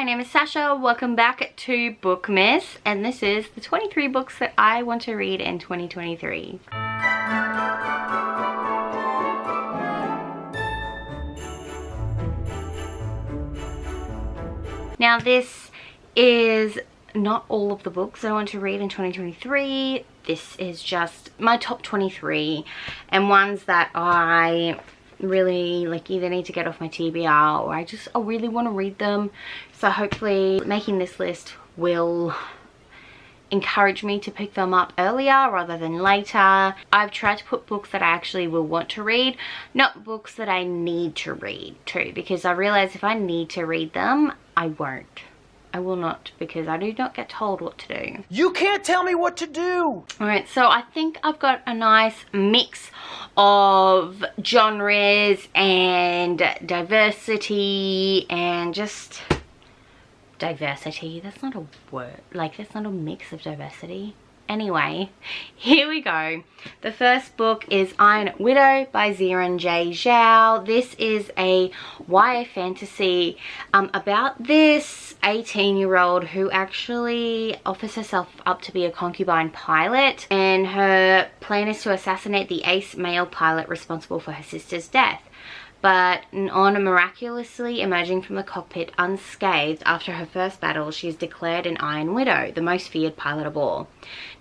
my name is Sasha. Welcome back to Bookmas, and this is the 23 books that I want to read in 2023. Now this is not all of the books that I want to read in 2023. This is just my top 23 and ones that I really either need to get off my TBR or I really want to read them. So hopefully making this list will encourage me to pick them up earlier rather than later. I've tried to put books that I actually will want to read, not books that I need to read too, because I realize if I need to read them, I won't. I will not, because I do not get told what to do. You can't tell me what to do! Alright, so I think I've got a nice mix of genres and diversity and just diversity. That's not a word. That's not a mix of diversity. Anyway, here we go. The first book is Iron Widow by Ziran J. Zhao. This is a YA fantasy about this 18-year-old who actually offers herself up to be a concubine pilot, and her plan is to assassinate the ace male pilot responsible for her sister's death. But on miraculously emerging from the cockpit unscathed after her first battle, she is declared an Iron Widow, the most feared pilot of all.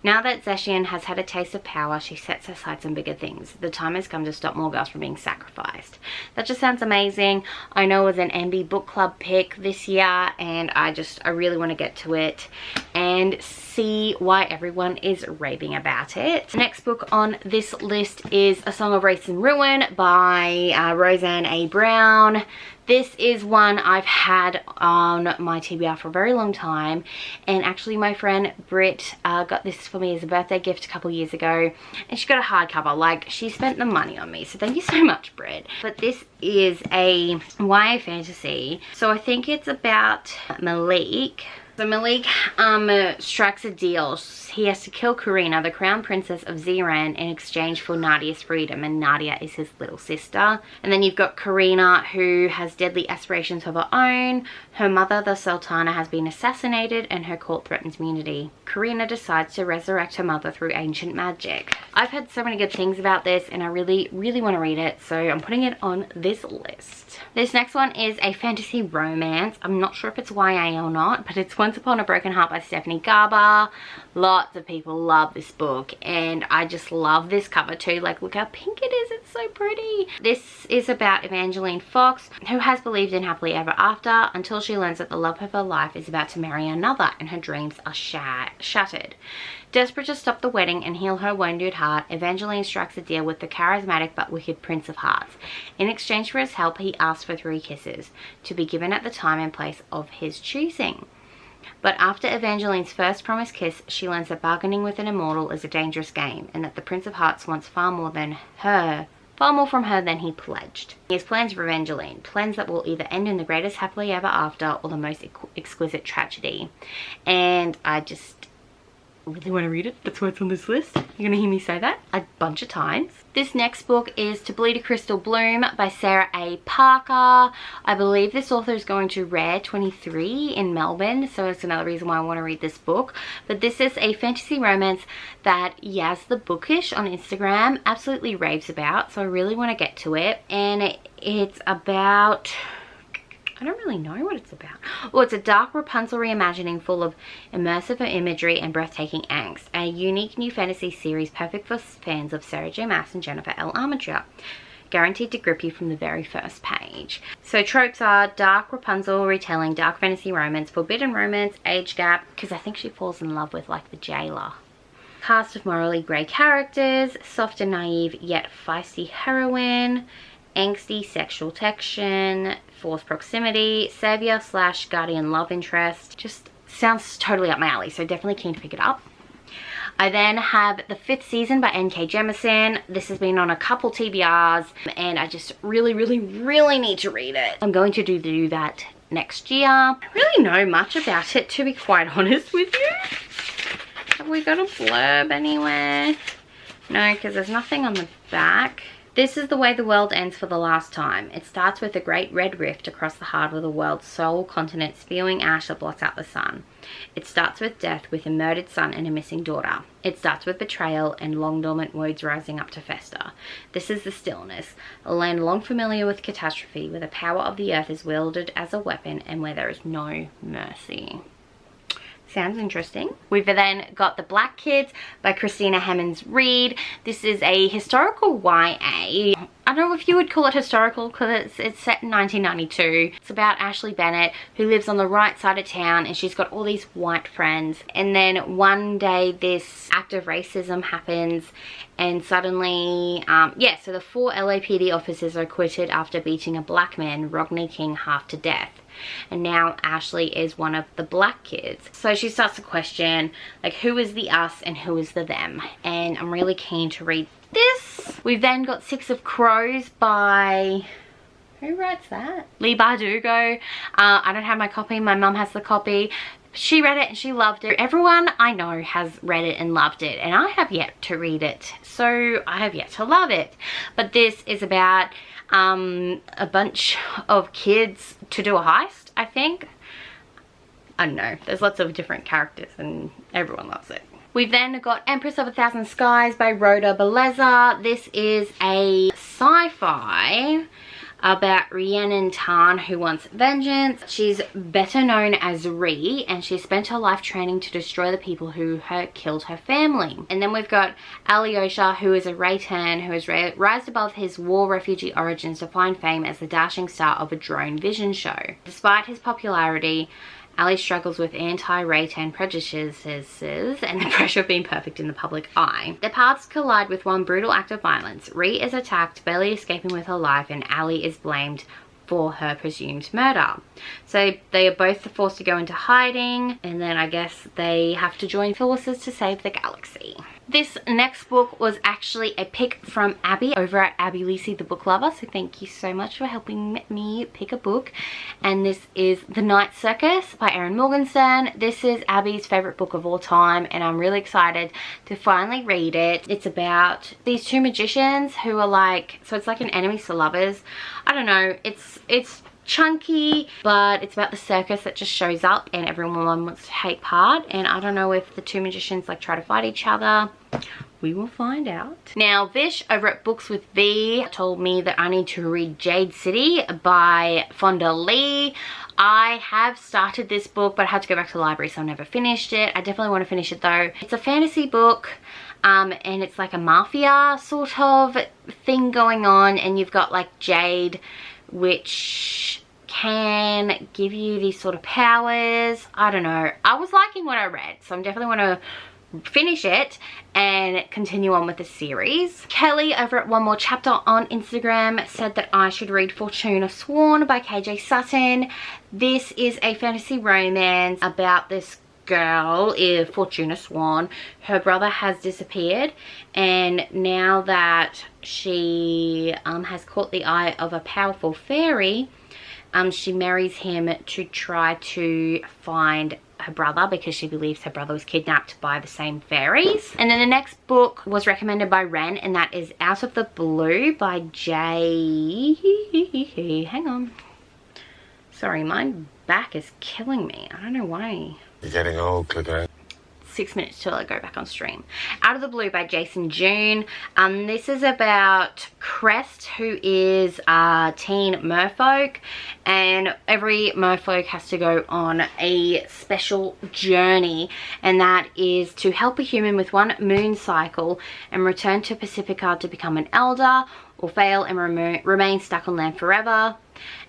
Now that Zeshian has had a taste of power, she sets her sights on bigger things. The time has come to stop more girls from being sacrificed. That just sounds amazing. I know it was an MB book club pick this year, and I really want to get to it and see why everyone is raving about it. The next book on this list is A Song of Race and Ruin by Roseanne A. Brown. This is one I've had on my TBR for a very long time, and actually my friend Britt got this for me as a birthday gift a couple years ago, and she got a hardcover. She spent the money on me, so thank you so much, Britt. But this is a YA fantasy, so I think it's about Malik. So Malik strikes a deal. He has to kill Karina, the crown princess of Ziran, in exchange for Nadia's freedom, and Nadia is his little sister. And then you've got Karina, who has deadly aspirations of her own. Her mother, the Sultana, has been assassinated, and her court threatens immunity. Karina decides to resurrect her mother through ancient magic. I've heard so many good things about this, and I really want to read it, so I'm putting it on this list. This next one is a fantasy romance. I'm not sure if it's YA or not, but it's Once Upon a Broken Heart by Stephanie Garber. Lots of people love this book, and I just love this cover too. Look how pink it is. It's so pretty. This is about Evangeline Fox, who has believed in happily ever after until she learns that the love of her life is about to marry another, and her dreams are shattered. Desperate to stop the wedding and heal her wounded heart, Evangeline strikes a deal with the charismatic but wicked Prince of Hearts. In exchange for his help, he asks for 3 kisses, to be given at the time and place of his choosing. But after Evangeline's first promised kiss, she learns that bargaining with an immortal is a dangerous game, and that the Prince of Hearts wants far more from her than he pledged. He has plans for Evangeline, plans that will either end in the greatest happily ever after or the most exquisite tragedy. And I just really want to read it. That's why it's on this list. You're gonna hear me say that a bunch of times. This next book is To Bleed a Crystal Bloom by Sarah A. Parker. I believe this author is going to Rare 23 in Melbourne, so it's another reason why I want to read this book. But this is a fantasy romance that Yaz the Bookish on Instagram absolutely raves about, so I really want to get to it. And it's about, I don't really know what it's about. Well, it's a dark Rapunzel reimagining full of immersive imagery and breathtaking angst. A unique new fantasy series perfect for fans of Sarah J. Maas and Jennifer L. Armiger. Guaranteed to grip you from the very first page. So tropes are dark Rapunzel retelling dark fantasy romance, forbidden romance, age gap, because I think she falls in love with the jailer. Cast of morally grey characters, soft and naive yet feisty heroine, angsty sexual tension, forced proximity, savior / guardian love interest. Just sounds totally up my alley, so definitely keen to pick it up. I then have The 5th Season by N.K. Jemisin. This has been on a couple TBRs, and I just really need to read it. I'm going to do that next year. I don't really know much about it, to be quite honest with you. Have we got a blurb anywhere? No, because there's nothing on the back. This is the way the world ends for the last time. It starts with a great red rift across the heart of the world's sole continent, spewing ash that blots out the sun. It starts with death, with a murdered son and a missing daughter. It starts with betrayal and long dormant wounds rising up to fester. This is the stillness, a land long familiar with catastrophe, where the power of the earth is wielded as a weapon and where there is no mercy. Sounds interesting. We've then got The Black Kids by Christina Hemmings Reid. This is a historical YA. I don't know if you would call it historical because it's set in 1992. It's about Ashley Bennett, who lives on the right side of town, and she's got all these white friends. And then one day this act of racism happens, and suddenly, so the 4 LAPD officers are acquitted after beating a black man, Rodney King, half to death. And now Ashley is one of the black kids. So she starts to question, like, who is the us and who is the them? And I'm really keen to read this. We've then got 6 of Crows by... who writes that? Leigh Bardugo. I don't have my copy. My mum has the copy. She read it and she loved it. Everyone I know has read it and loved it, and I have yet to read it. So I have yet to love it. But this is about a bunch of kids to do a heist, I think. I don't know. There's lots of different characters and everyone loves it. We've then got Empress of a Thousand Skies by Rhoda Belleza. This is a sci-fi about Rhiannon Tan, who wants vengeance. She's better known as Rhi, and she spent her life training to destroy the people who killed her family. And then we've got Alyosha, who is a Raytan who has rised above his war refugee origins to find fame as the dashing star of a drone vision show. Despite his popularity, Ali struggles with anti-Raytan prejudices and the pressure of being perfect in the public eye. Their paths collide with one brutal act of violence. Rhi is attacked, barely escaping with her life, and Ali is blamed for her presumed murder. So they are both forced to go into hiding, and then I guess they have to join forces to save the galaxy. This next book was actually a pick from Abby over at Abby Lisi the Book Lover, so thank you so much for helping me pick a book. And this is The Night Circus by Erin Morgenstern. This is Abby's favorite book of all time, and I'm really excited to finally read it. It's about these 2 magicians who are like, so it's like an enemies to lovers. I don't know, it's chunky, but it's about the circus that just shows up and everyone wants to take part, and I don't know if the 2 magicians like try to fight each other. We will find out. Now Vish over at Books with V told me that I need to read Jade City by Fonda Lee. I have started this book, but I had to go back to the library, so I never finished it. I definitely want to finish it though. It's a fantasy book, and it's like a mafia sort of thing going on, and you've got like Jade, which can give you these sort of powers. I don't know. I was liking what I read, so I'm definitely want to finish it and continue on with the series. Kelly over at One More Chapter on Instagram said that I should read Fortuna Sworn by KJ Sutton. This is a fantasy romance about this girl, Fortuna Sworn. Her brother has disappeared, and now that she has caught the eye of a powerful fairy, she marries him to try to find her brother, because she believes her brother was kidnapped by the same fairies. And then the next book was recommended by Ren, and that is Out of the Blue by hang on, sorry, my back is killing me. I don't know why. You're getting old, Clifford. 6 minutes till I go back on stream. Out of the Blue by Jason June. This is about Crest, who is a teen merfolk, and every merfolk has to go on a special journey, and that is to help a human with 1 moon cycle and return to Pacifica to become an elder, or fail and remain stuck on land forever.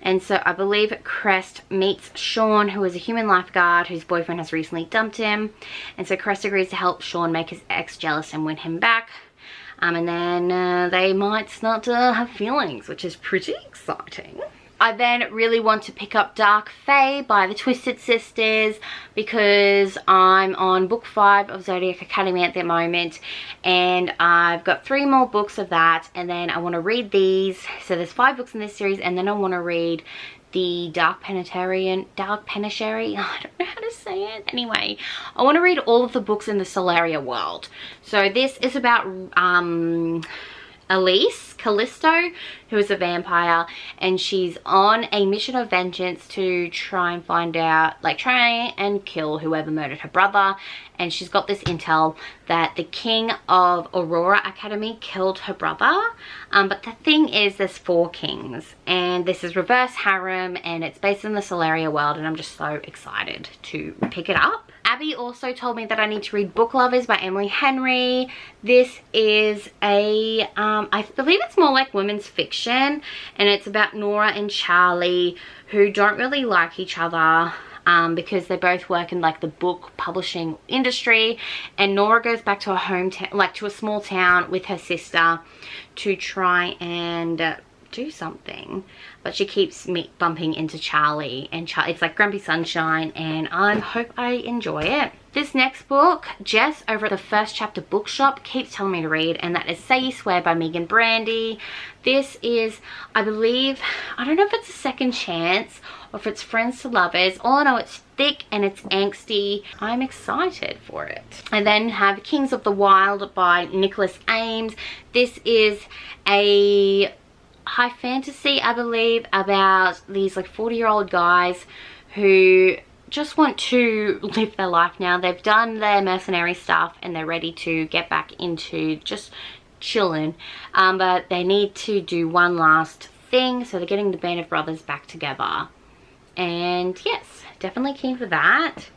And so I believe Crest meets Sean, who is a human lifeguard whose boyfriend has recently dumped him. And so Crest agrees to help Sean make his ex jealous and win him back. And then they might start to have feelings, which is pretty exciting. I then really want to pick up Dark Fae by the Twisted Sisters, because I'm on book 5 of Zodiac Academy at the moment, and I've got 3 more books of that, and then I want to read these. So there's 5 books in this series, and then I want to read the Dark Penitentiary, I don't know how to say it. Anyway, I want to read all of the books in the Solaria world. So this is about Callisto, who is a vampire, and she's on a mission of vengeance to try and find out, like try and kill whoever murdered her brother. And she's got this intel that the king of Aurora Academy killed her brother. But the thing is, there's 4 kings, and this is reverse harem, and it's based in the Solaria world, and I'm just so excited to pick it up. Abby also told me that I need to read Book Lovers by Emily Henry. This is a, I believe it's more like women's fiction, and it's about Nora and Charlie, who don't really like each other. Because they both work in like the book publishing industry, and Nora goes back to her hometown, like to a small town with her sister to try and do something, but she keeps bumping into Charlie, and it's like Grumpy Sunshine, and I hope I enjoy it. This next book, Jess over at the First Chapter Bookshop keeps telling me to read, and that is Say You Swear by Megan Brandy. This is, I believe, I don't know if it's a second chance or if it's friends to lovers. All I know, it's thick and it's angsty. I'm excited for it. I then have Kings of the Wild by Nicholas Ames. This is a high fantasy, I believe, about these like 40-year-old guys who just want to live their life now. They've done their mercenary stuff and they're ready to get back into just chilling, but they need to do one last thing, so they're getting the band of brothers back together. And yes, definitely keen for that.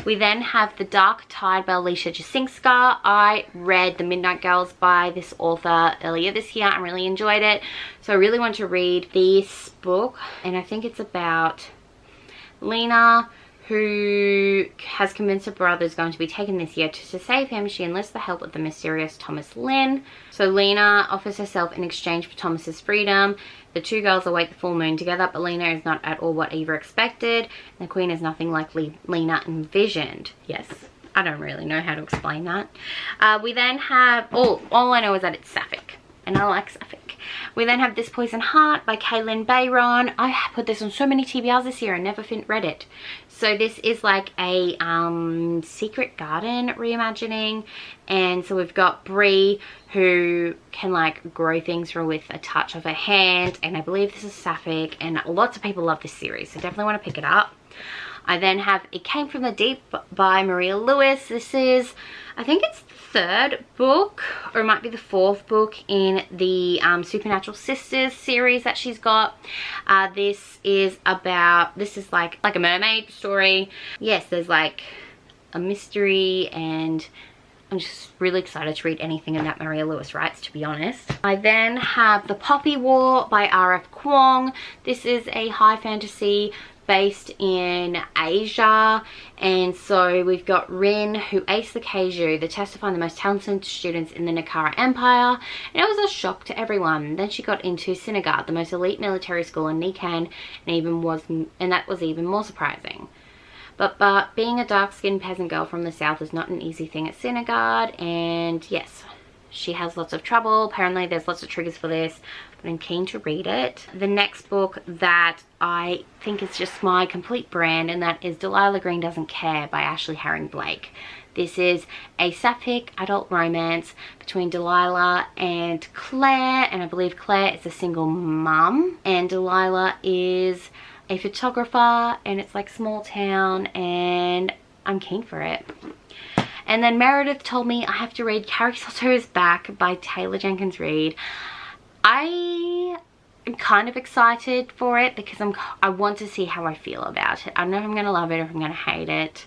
We then have The Dark Tide by Alicia Jasinska. I read The Midnight Girls by this author earlier this year and really enjoyed it, so I really want to read this book. And I think it's about Lena, who has convinced her brother is going to be taken this year. To save him, she enlists the help of the mysterious Thomas Lynn. So Lena offers herself in exchange for Thomas's freedom. The 2 girls await the full moon together, but Lena is not at all what Eva expected, and the queen is nothing like Lena envisioned. Yes, I don't really know how to explain that. We then have, all I know is that it's sapphic, and I like sapphic. We then have This Poison Heart by Kaylin Bayron. I put this on so many TBRs this year and never read it. So this is like a Secret Garden reimagining, and so we've got Brie, who can like grow things with a touch of her hand, and I believe this is sapphic, and lots of people love this series, so definitely want to pick it up. I then have It Came From the Deep by Maria Lewis. This is, I think it's the 3rd book, or it might be the 4th book in the Supernatural Sisters series that she's got. This is like a mermaid story. Yes, there's like a mystery, and I'm just really excited to read anything in that Maria Lewis writes, to be honest. I then have The Poppy War by R.F. Kuang. This is a high fantasy based in Asia, and so we've got Rin, who aced the Keiju, the test to find the most talented students in the Nakara Empire, and it was a shock to everyone. Then she got into Sinagard, the most elite military school in Nikan, and that was even more surprising. But being a dark-skinned peasant girl from the south is not an easy thing at Sinagard, and yes, she has lots of trouble. Apparently there's lots of triggers for this, but I'm keen to read it. The next book that I think is just my complete brand, and that is Delilah Green Doesn't Care by Ashley Herring Blake. This is a sapphic adult romance between Delilah and Claire, and I believe Claire is a single mum, and Delilah is a photographer, and it's like small town, and I'm keen for it. And then Meredith told me I have to read Carrie Soto Is Back by Taylor Jenkins Reid. I am kind of excited for it because I want to see how I feel about it. I don't know if I'm going to love it or if I'm going to hate it.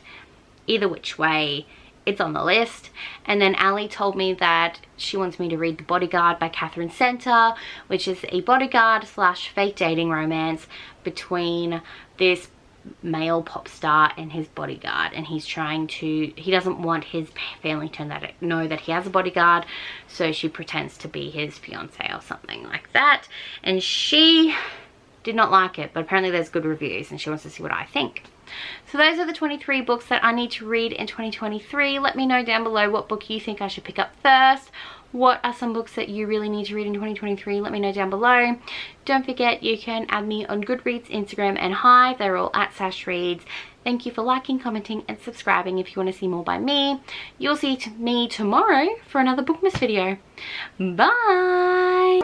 Either which way, it's on the list. And then Ali told me that she wants me to read The Bodyguard by Catherine Center, which is a bodyguard / fake dating romance between this male pop star and his bodyguard, and he doesn't want his family to know that he has a bodyguard, so she pretends to be his fiance or something like that, and she did not like it, but apparently there's good reviews and she wants to see what I think. So those are the 23 books that I need to read in 2023. Let me know down below what book you think I should pick up first. What are some books that you really need to read in 2023? Let me know down below. Don't forget, you can add me on Goodreads, Instagram, and Hive. They're all at Sash Reads. Thank you for liking, commenting and subscribing. If you want to see more by me, you'll see me tomorrow for another Bookmas video. Bye!